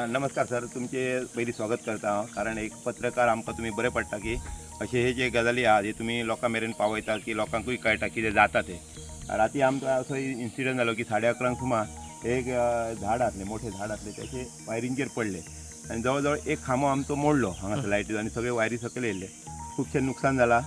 नमस्कार सर, तुमचे पहिली स्वागत करता कारण एक पत्रकार आमकां तुम्ही बरे पडटा की असे हे जे गजाली आहा जे तुम्ही लोकां मेरेन पावयता की लोकांकूय कळटा कितें जाता ते. राती आमकां असो इन्सिडंट जालो की 11:30 सुमार एक झाड आसलें, मोठे झाड आसलें, त्याचे वायरींचेर पडले आणि जवळ एक खांबो आमचो मोडलो हांगासर लायटीचो आणि सगळे वायरी सकयल येयले. खूबशें नुकसान जालां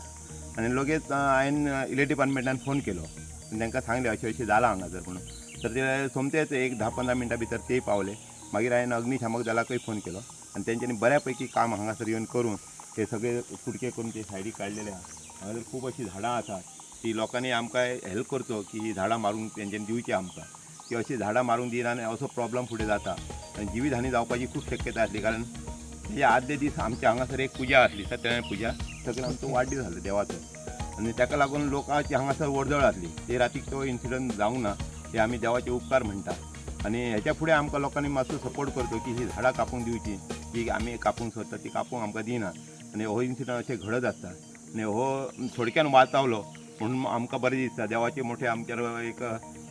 आणि लगेच हांवें इलेक्ट्रिक डिपार्टमेंटान फोन केलो आणि तांकां सांगलें अशें जालां हांगासर म्हणून. तर ते सोमतेच एक 10-15 मिनटां भितर ते पावले. मागीर हांवें अग्निशामक दलाकय फोन केलो आणि तेंच्यांनी बऱ्यापैकी काम हांगासर येवन करून ते सगळे फुडके करून ते सायडीक काडलेले आहा. हांगासर खूब अशीं झाडां आसात ती लोकांनी आमकां हेल्प करचो की ही झाडां मारूंक तेंच्यांनी दिवची आमकां, की अशीं झाडां मारूंक दिना आनी असो प्रॉब्लम फुडें जाता आनी जिवीत हानी जावपाची खूब शक्यता आसली. कारण तेजे आदले दीस आमच्या हांगासर एक पुजा आसली, सत्यनारायण पुजा, सगळें आमचो वाडदीस जालो देवाचो आनी ताका लागून लोकांची हांगासर वर्दळ आसली. ते रातीक तो इन्सिडंट जावंक ना, हे आमी देवाचे उपकार म्हणटा. आणि ह्याच्या फुडें आमकां लोकांनी मातसो सपोर्ट करचो की ही झाडां कापूंक दिवची, की आमी कापूंक सोदता ती कापूंक आमकां दिना. आनी हो इन्सिडंट अशें घडत आसता आनी हो थोडक्यान वाचवलो म्हणून आमकां बरें दिसता. देवाचे मोठे आमचेर एक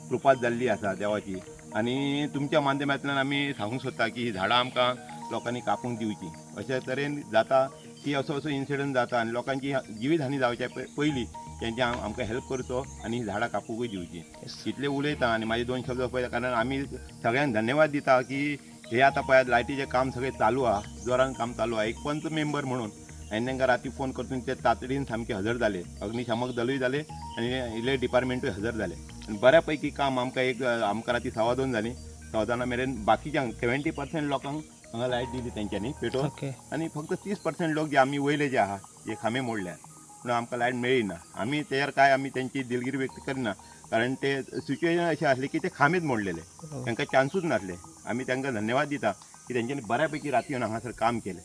कृपा जाल्ली आसा देवाची. आनी तुमच्या माध्यमांतल्यान आमी सांगूंक सोदता की ही झाडां आमकां लोकांनी कापूंक दिवची. अशे तरेन जाता की असो इन्सिडंट जाता आनी लोकांची जिवीत हानी जावच्या पयलीं तेंचे आमकां हेल्प करचो आनी ही झाडां कापूंकूय दिवची. इतले उलयता आनी म्हाजे 2 शब्द पळयता. कारण आमी सगळ्यांक धन्यवाद दिता की हे आतां पळयात लायटीचें काम सगळें चालू आहा, जोरान काम चालू आहा. एक पंच मेंबर म्हणून हांवें तांकां राती फोन करतून ते तातडीन सामके हजर जाले. अग्निशामक दलूय जाले आनी इलेक्ट्रिक डिपार्टमेंटूय हजर जाले आनी बऱ्यापैकी काम आमकां राती 2:15 जाली. 2:15 मेरेन बाकीच्यांक 70% लोकांक हांगा लायट दिली तेंच्यांनी पेटोवन आनी फक्त 30% लोक जे आमी वयले जे आहा जे खांबे मोडल्या म्हणून आमकां लायट मेळ्ळी ना. आमी तेजेर काय आमी तेंची दिलगिरी व्यक्त करिना, कारण ते सिच्युएशन अशें आसलें की ते खांबेच मोडलेले, तांकां चान्सूच नासले. आमी तांकां धन्यवाद दिता की तेंच्यांनी बऱ्यापैकी राती येवन हांगासर काम केलें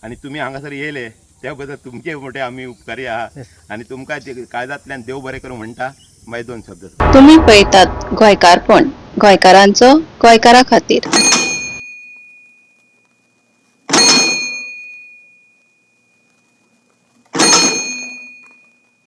आनी तुमी हांगासर येयले त्या बद्दल तुमचे मोठे आमी उपकारी आहा आनी तुमकां काळजांतल्यान देव बरें करूं म्हणटा. मागीर 2 शब्द तुम्ही पळयतात गोंयकारपण, गोंयकारांचो गोंयकारा खातीर.